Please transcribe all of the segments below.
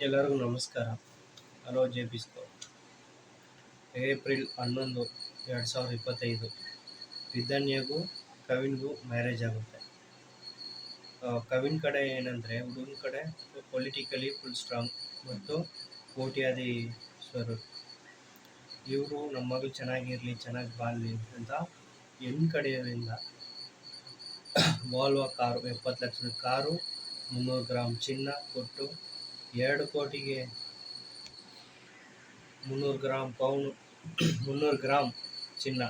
ಎಲ್ಲರಿಗೂ ನಮಸ್ಕಾರ. Hello ಜೆಪಿಸ್ಕೋ. April 11, 2025 ರಿಧನ್ಯಗೂ ಕವಿನ್ಗೂ marriage ಆಗುತ್ತೆ. ಕವಿನ್ ಕಡೆ ಏನಂದರೆ, ಹುಡುಗನ ಕಡೆ ಪೊಲಿಟಿಕಲಿ ಫುಲ್ ಸ್ಟ್ರಾಂಗ್ ಮತ್ತು ಕೋಟ್ಯಾಧೀಶ್ವರರು. ಇವರು ನಮ್ಮ ಮಗಳು ಚೆನ್ನಾಗಿರಲಿ, ಚೆನ್ನಾಗಿ ಬಾಳಲಿ ಅಂತ ಹೆಣ್ಣು ಕಡೆಯವರಿಂದ ವಾಲ್ವಾ ಕಾರು, 70 ಲಕ್ಷದ ಕಾರು, 300 ಗ್ರಾಮ್ ಚಿನ್ನ ಕೊಟ್ಟು 2 ಕೋಟಿಗೆ 300 ಗ್ರಾಮ್ ಪೌನು 300 ಗ್ರಾಮ್ ಚಿನ್ನ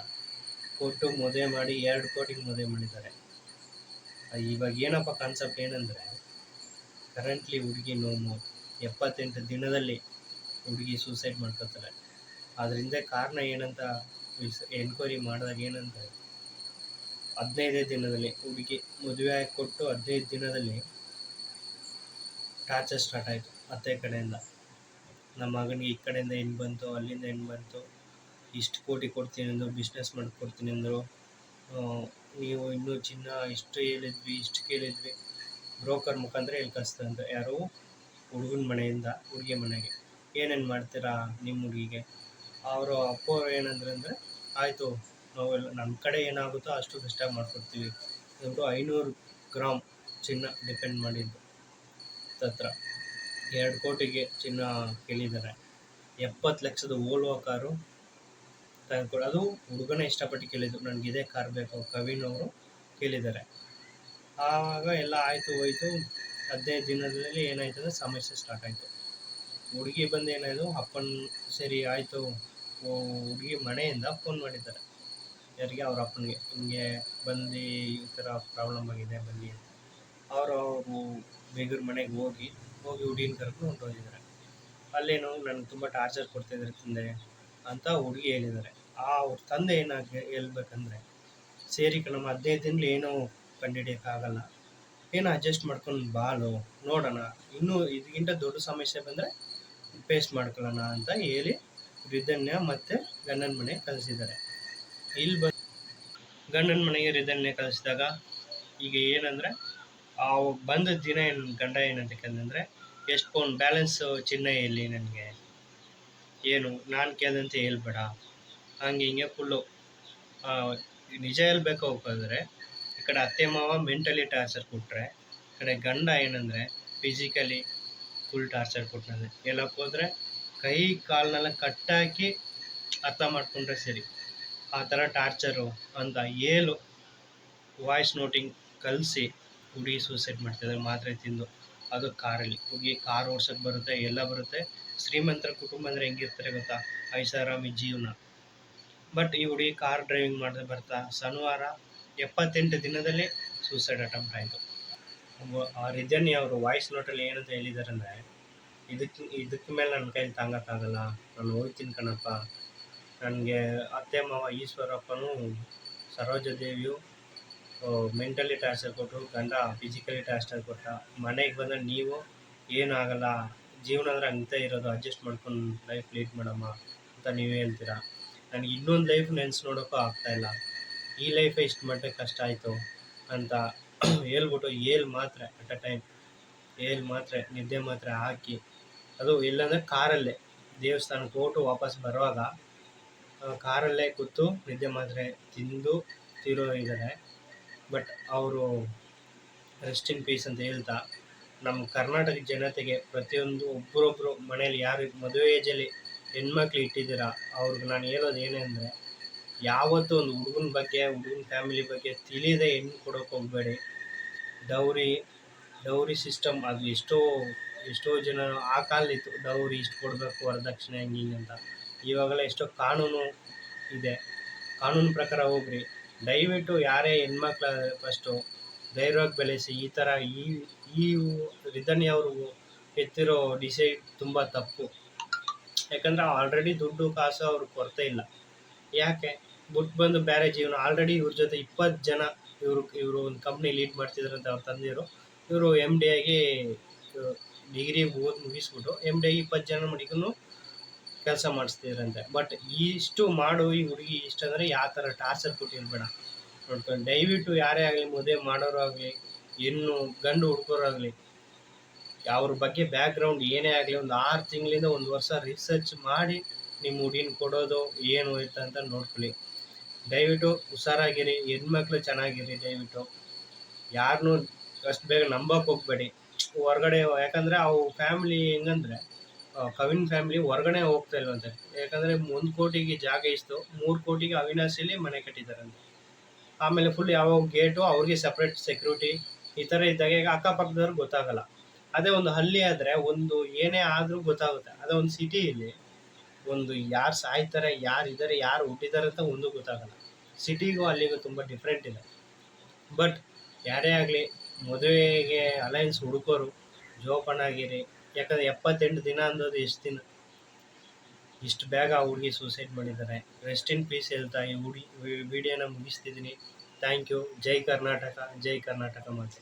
ಕೊಟ್ಟು ಮದುವೆ ಮಾಡಿ 2 ಕೋಟಿಗೆ ಮದುವೆ ಮಾಡಿದ್ದಾರೆ. ಇವಾಗ ಏನಪ್ಪ ಕಾನ್ಸೆಪ್ಟ್ ಏನಂದರೆ, ಕರೆಂಟ್ಲಿ ಹುಡುಗಿ ನೋವು 78 ದಿನದಲ್ಲಿ ಹುಡುಗಿ ಸೂಸೈಡ್ ಮಾಡ್ಕೋತಾರೆ. ಅದರಿಂದ ಕಾರಣ ಏನಂತ ಎನ್ಕ್ವೈರಿ ಮಾಡಿದಾಗ ಏನಂದರೆ, 15 ದಿನದಲ್ಲಿ ಹುಡುಗಿ ಮದುವೆ ಕೊಟ್ಟು 15 ದಿನದಲ್ಲಿ ಟಾರ್ಚರ್ ಸ್ಟಾರ್ಟ್ ಆಯಿತು ಅತ್ತೆ ಕಡೆಯಿಂದ. ನಮ್ಮ ಮಗನಿಗೆ ಈ ಕಡೆಯಿಂದ ಹೆಣ್ಣು ಬಂತು, ಅಲ್ಲಿಂದ ಹೆಣ್ಣು ಬಂತು, ಇಷ್ಟು ಕೋಟಿ ಕೊಡ್ತೀನಿ ಅಂದರು, ಬಿಸ್ನೆಸ್ ಮಾಡಿಕೊಡ್ತೀನಿ ಅಂದರು, ನೀವು ಇನ್ನೂ ಚಿನ್ನ ಇಷ್ಟು ಹೇಳಿದ್ವಿ, ಇಷ್ಟು ಕೇಳಿದ್ವಿ, ಬ್ರೋಕರ್ ಮುಖಾಂತರ ಇಲ್ಲಿ ಕಳಿಸ್ತಂತ. ಯಾರು? ಹುಡುಗನ ಮನೆಯಿಂದ ಹುಡುಗಿ ಮನೆಗೆ. ಏನೇನು ಮಾಡ್ತೀರಾ ನಿಮ್ಮ ಹುಡುಗಿಗೆ? ಅವರು ಅಪ್ಪವ್ರು ಏನಂದ್ರೆ, ಆಯಿತು ನಾವೆಲ್ಲ ನಮ್ಮ ಕಡೆ ಏನಾಗುತ್ತೋ ಅಷ್ಟು ಕಷ್ಟ ಮಾಡಿಕೊಡ್ತೀವಿ ಅಂದ್ಬಿಟ್ಟು 500 ಗ್ರಾಮ್ ಚಿನ್ನ ಡಿಪೆಂಡ್ ಮಾಡಿದ್ದು ಹತ್ರ 2 ಕೋಟಿಗೆ ಚಿನ್ನ ಕೇಳಿದ್ದಾರೆ. 70 ಲಕ್ಷದ ವೋಲ್ವೋ ಕಾರು ತಂದ್ಕೊಡು. ಅದು ಹುಡುಗನೇ ಇಷ್ಟಪಟ್ಟು ಕೇಳಿದ್ದು, ನನಗಿದೇ ಕಾರ್ ಬೇಕು, ಕವಿನ್ ಅವರು ಕೇಳಿದ್ದಾರೆ. ಆವಾಗ ಎಲ್ಲ ಆಯಿತು ಹೋಯಿತು. 15 ದಿನದಲ್ಲಿ ಏನಾಯ್ತು ಅಂದರೆ ಸಮಸ್ಯೆ ಸ್ಟಾರ್ಟ್ ಆಯಿತು. ಹುಡುಗಿ ಬಂದು ಏನಾಯಿತು, ಅಪ್ಪನ ಸರಿ ಆಯಿತು, ಹುಡುಗಿ ಮನೆಯಿಂದ ಫೋನ್ ಮಾಡಿದ್ದಾರೆ. ಯಾರಿಗೆ? ಅವ್ರ ಅಪ್ಪನಿಗೆ. ಹಿಂಗೆ ಬಂದು ಈ ಥರ ಪ್ರಾಬ್ಲಮ್ ಆಗಿದೆ ಬನ್ನಿ ಅಂತ. ಅವರು ಬೇಗರ ಮನೆಗೆ ಹೋಗಿ ಹುಡುಗಿನ ಕರ್ಕೊಂಡು ಹೊಂಟೋಗಿದ್ದಾರೆ. ಅಲ್ಲೇನು ನನಗೆ ತುಂಬ ಟಾರ್ಚರ್ ಕೊಡ್ತಾಯಿದ್ದಾರೆ ತಂದೆ ಅಂತ ಹುಡುಗಿ ಹೇಳಿದ್ದಾರೆ. ಅವ್ರ ತಂದೆ ಹೇಳ್ಬೇಕಂದ್ರೆ, ಸೇರಿ ನಮ್ಮ 15 ದಿನಗಳು ಏನೂ ಕಂಡುಹಿಡಿಯೋಕ್ಕಾಗಲ್ಲ, ಏನೋ ಅಡ್ಜಸ್ಟ್ ಮಾಡ್ಕೊಂಡು ಬಾಳು, ನೋಡೋಣ, ಇನ್ನೂ ಇದಕ್ಕಿಂತ ದೊಡ್ಡ ಸಮಸ್ಯೆ ಬಂದರೆ ಫೇಸ್ ಮಾಡ್ಕೊಳ್ಳೋಣ ಅಂತ ಹೇಳಿ ರಿಧನ್ಯ ಮತ್ತು ಗಂಡನ ಮನೆಗೆ ಕಳಿಸಿದ್ದಾರೆ. ಇಲ್ಲಿ ಗಂಡನ ಮನೆಗೆ ರಿಧನ್ಯ ಕಳಿಸಿದಾಗ ಈಗ ಏನಂದರೆ, ಆ ಬಂದ ದಿನ ಗಂಡ ಏನಂತ ಕೇಳಿದ್ರೆ, ಎಷ್ಟು ಪೌಂಡ್ ಬ್ಯಾಲೆನ್ಸ್ ಚಿನ್ನ ಎಲ್ಲಿ ನನಗೆ, ಏನು ನಾನು ಕೇಳಿದಂತೆ ಹೇಳ್ಬೇಡ, ಹಂಗೆ ಹಿಂಗೆ ಫುಲ್ಲು ನಿಜ ಹೇಳ್ಬೇಕು ಹೋಗೋದ್ರೆ, ಈ ಕಡೆ ಅತ್ತೆ ಮಾವ ಮೆಂಟಲಿ ಟಾರ್ಚರ್ ಕೊಟ್ಟರೆ, ಈ ಕಡೆ ಗಂಡ ಏನಂದರೆ ಫಿಸಿಕಲಿ ಫುಲ್ ಟಾರ್ಚರ್ ಕೊಟ್ಟರೆ. ಹೇಳಕ್ಕೆ ಹೋದರೆ ಕೈ ಕಾಲನ್ನೆಲ್ಲ ಕಟ್ಟಾಕಿ ಅರ್ಥ ಮಾಡಿಕೊಂಡ್ರೆ ಸರಿ, ಆ ಥರ ಟಾರ್ಚರು ಅಂತ ಹೇಳು ವಾಯ್ಸ್ ನೋಟಿಂಗ್ ಕಲಿಸಿ ಹುಡುಗಿ ಸೂಸೈಡ್ ಮಾಡ್ತಿದ್ದಾರೆ ಮಾತ್ರೆ ತಿಂದು. ಅದು ಕಾರಲ್ಲಿ. ಹುಡುಗಿ ಕಾರ್ ಓಡ್ಸೋಕ್ಕೆ ಬರುತ್ತೆ, ಎಲ್ಲ ಬರುತ್ತೆ. ಶ್ರೀಮಂತರ ಕುಟುಂಬ ಅಂದರೆ ಹೆಂಗಿರ್ತಾರೆ ಗೊತ್ತಾ, ಐಷಾರಾಮಿ ಜೀವನ. ಬಟ್ ಈ ಹುಡುಗಿ ಕಾರ್ ಡ್ರೈವಿಂಗ್ ಮಾಡಿದ್ರೆ ಬರ್ತಾ ಶನಿವಾರ 78 ದಿನದಲ್ಲಿ ಸೂಸೈಡ್ ಅಟೆಂಪ್ಟ್ ಆಯಿತು. ಆ ರಿಧನ್ಯ ಅವರು ವಾಯ್ಸ್ ನೋಟಲ್ಲಿ ಏನಂತ ಹೇಳಿದ್ದಾರೆ ಅಂದರೆ, ಇದಕ್ಕೆ ಮೇಲೆ ನನ್ನ ಕೈಲಿ ತಾಂಗೋಕ್ಕಾಗಲ್ಲ, ನಾನು ಹೋಗ್ತೀನಿ ಕಣಪ್ಪ, ನನಗೆ ಅತ್ತೆ ಮಾವ ಈಶ್ವರಪ್ಪನೂ ಸರೋಜಾದೇವಿಯು ಮೆಂಟಲಿ ಟಾರ್ಚರ್ ಕೊಟ್ಟರು, ಗಂಡ ಫಿಸಿಕಲಿ ಟಾರ್ಚರ್ ಕೊಟ್ಟ, ಮನೆಗೆ ಬಂದರೆ ನೀವು ಏನಾಗಲ್ಲ, ಜೀವನ ಅಂದರೆ ಅಂತೆ ಇರೋದು, ಅಡ್ಜಸ್ಟ್ ಮಾಡ್ಕೊಂಡು ಲೈಫ್ ಲೀಡ್ ಮಾಡಮ್ಮ ಅಂತ ನೀವು ಹೇಳ್ತೀರಾ. ನನಗೆ ಇನ್ನೊಂದು ಲೈಫ್ ನೆನೆಸಿ ನೋಡೋಕ್ಕೂ ಆಗ್ತಾಯಿಲ್ಲ, ಈ ಲೈಫೇ ಇಷ್ಟು ಮಟ್ಟಿಗೆ ಕಷ್ಟ ಆಯಿತು ಅಂತ ಹೇಳ್ಬಿಟ್ಟು ಮಾತ್ರೆ ಅಟ್ ಅ ಟೈಮ್ ಮಾತ್ರೆ ನಿದ್ದೆ ಮಾತ್ರೆ ಹಾಕಿ, ಅದು ಇಲ್ಲಾಂದರೆ ಕಾರಲ್ಲೇ ದೇವಸ್ಥಾನಕ್ಕೆ ಹೋಟು ವಾಪಸ್ ಬರುವಾಗ ಕಾರಲ್ಲೇ ಕೂತು ನಿದ್ದೆ ಮಾತ್ರೆ ತಿಂದು ತೀರೋಗಿದ್ದಾರೆ. ಬಟ್ ಅವರು ರೆಸ್ಟ್ ಇನ್ ಪೀಸ್ ಅಂತ ಹೇಳ್ತಾ, ನಮ್ಮ ಕರ್ನಾಟಕ ಜನತೆಗೆ ಪ್ರತಿಯೊಂದು ಒಬ್ಬರೊಬ್ಬರು ಮನೇಲಿ ಯಾರು ಮದುವೆ ಏಜಲ್ಲಿ ಹೆಣ್ಮಕ್ಳು ಇಟ್ಟಿದ್ದೀರಾ ಅವ್ರಿಗೆ ನಾನು ಹೇಳೋದು ಏನೆಂದರೆ, ಯಾವತ್ತೂ ಒಂದು ಹುಡುಗನ ಬಗ್ಗೆ, ಹುಡುಗನ ಫ್ಯಾಮಿಲಿ ಬಗ್ಗೆ ತಿಳಿಯದೆ ಹೆಣ್ಣು ಕೊಡೋಕೆ ಹೋಗಬೇಡಿ. ಡೌರಿ ಸಿಸ್ಟಮ್ ಅದು ಎಷ್ಟೋ ಜನ ಆ ಕಾಲಿತ್ತು, ಡೌರಿ ಇಷ್ಟು ಕೊಡಬೇಕು, ವರದಕ್ಷಿಣೆ ಹಿಂಗೆ ಅಂತ. ಇವಾಗೆಲ್ಲ ಎಷ್ಟೋ ಕಾನೂನು ಇದೆ, ಕಾನೂನು ಪ್ರಕಾರ ಹೋಗ್ರಿ. ದಯವಿಟ್ಟು ಯಾರೇ ಹೆಣ್ಮಕ್ಳ ಫಸ್ಟು ಧೈರ್ಯವಾಗಿ ಬೆಳೆಸಿ. ಈ ಥರ ಈ ರಿಧನ್ಯ ಅವರು ಎತ್ತಿರೋ ಡಿಸೈಡ್ ತುಂಬ ತಪ್ಪು. ಯಾಕಂದರೆ ಆಲ್ರೆಡಿ ದುಡ್ಡು ಕಾಸು ಅವ್ರಿಗೆ ಕೊರತೆ ಇಲ್ಲ. ಯಾಕೆ ಬಿಟ್ಟು ಬಂದು ಬೇರೆ ಜೀವನ, ಆಲ್ರೆಡಿ ಇವ್ರ ಜೊತೆ 20 ಜನ ಇವರು ಒಂದು ಕಂಪ್ನಿ ಲೀಡ್ ಮಾಡ್ತಿದ್ರಂತ ಅವ್ರ ತಂದೆಯವರು. ಇವರು MD ಆಗಿ ಡಿಗ್ರಿ ಮುಗಿಸ್ಬಿಟ್ಟು MD ಆಗಿ 20 ಜನ ಮಡಿಗೂ ಕೆಲಸ ಮಾಡಿಸ್ತಿದ್ರಂತೆ. ಬಟ್ ಇಷ್ಟು ಮಾಡು ಈ ಹುಡುಗಿ ಇಷ್ಟಂದರೆ ಯಾವ ಥರ ಟಾರ್ಚರ್ ಕೊಟ್ಟಿರ್ಬೇಡ ನೋಡ್ಕೊಂಡು. ದಯವಿಟ್ಟು ಯಾರೇ ಆಗಲಿ, ಮದುವೆ ಮಾಡೋರು ಆಗಲಿ, ಹೆಣ್ಣು ಗಂಡು ಹುಡುಗರಾಗಲಿ, ಅವ್ರ ಬಗ್ಗೆ ಬ್ಯಾಕ್ಗ್ರೌಂಡ್ ಏನೇ ಆಗಲಿ ಒಂದು 6 ತಿಂಗಳಿಂದ 1 ವರ್ಷ ರಿಸರ್ಚ್ ಮಾಡಿ ನಿಮ್ಮ ಹುಡುಗಿನ ಕೊಡೋದು ಏನು ಹೋಯ್ತು ಅಂತ ನೋಡ್ಕೊಳ್ಳಿ. ದಯವಿಟ್ಟು ಹುಷಾರಾಗಿರಿ, ಹೆಣ್ಮಕ್ಳು ಚೆನ್ನಾಗಿರಿ. ದಯವಿಟ್ಟು ಯಾರನ್ನೂ ಅಷ್ಟು ಬೇಗ ನಂಬಕ್ಕೆ ಹೋಗ್ಬೇಡಿ ಹೊರಗಡೆ. ಯಾಕಂದರೆ ಅವು ಫ್ಯಾಮಿಲಿ ಹೆಂಗಂದರೆ ಕವಿನ್ ಫ್ಯಾಮಿಲಿ ಹೊರಗಡೆ ಹೋಗ್ತಾ ಇಲ್ವಂತೆ. ಯಾಕಂದರೆ 1 ಕೋಟಿಗೆ ಜಾಗ ಇಷ್ಟು 3 ಕೋಟಿಗೆ ಅವಿನಾಶಿಲಿ ಮನೆ ಕಟ್ಟಿದ್ದಾರಂತೆ. ಆಮೇಲೆ ಫುಲ್ ಯಾವ ಗೇಟು ಅವ್ರಿಗೆ ಸಪ್ರೇಟ್ ಸೆಕ್ಯೂರಿಟಿ ಈ ಥರ ಇದ್ದಾಗ ಈಗ ಅಕ್ಕಪಕ್ಕದವ್ರಿಗೆ ಗೊತ್ತಾಗಲ್ಲ. ಅದೇ ಒಂದು ಹಳ್ಳಿ ಆದರೆ ಒಂದು ಏನೇ ಆದರೂ ಗೊತ್ತಾಗುತ್ತೆ. ಅದೇ ಒಂದು ಸಿಟಿಯಲ್ಲಿ ಒಂದು ಯಾರು ಸಾಯ್ತಾರೆ, ಯಾರು ಇದ್ದಾರೆ, ಯಾರು ಹುಟ್ಟಿದ್ದಾರೆ ಅಂತ ಒಂದೂ ಗೊತ್ತಾಗಲ್ಲ. ಸಿಟಿಗೂ ಅಲ್ಲಿಗೂ ತುಂಬ ಡಿಫ್ರೆಂಟ್ ಇದೆ. ಬಟ್ ಯಾರೇ ಆಗಲಿ ಮದುವೆಗೆ ಅಲೈನ್ಸ್ ಹುಡುಕೋರು ಜೋಪಾನಾಗಿರಿ. ಯಾಕಂದರೆ 78 ದಿನ ಅನ್ನೋದು ಎಷ್ಟು ದಿನ, ಇಷ್ಟು ಬೇಗ ಆ ಹುಡುಗಿ ಸೂಸೈಡ್ ಮಾಡಿದ್ದಾರೆ. ರೆಸ್ಟ್ ಇನ್ ಪೀಸ್ ಹೇಳ್ತಾ ಈ ವಿಡಿಯೋನ ಮುಗಿಸ್ತಿದ್ದೀನಿ. Thank you. ಜೈ ಕರ್ನಾಟಕ, ಜೈ ಕರ್ನಾಟಕ ಮಾತೆ.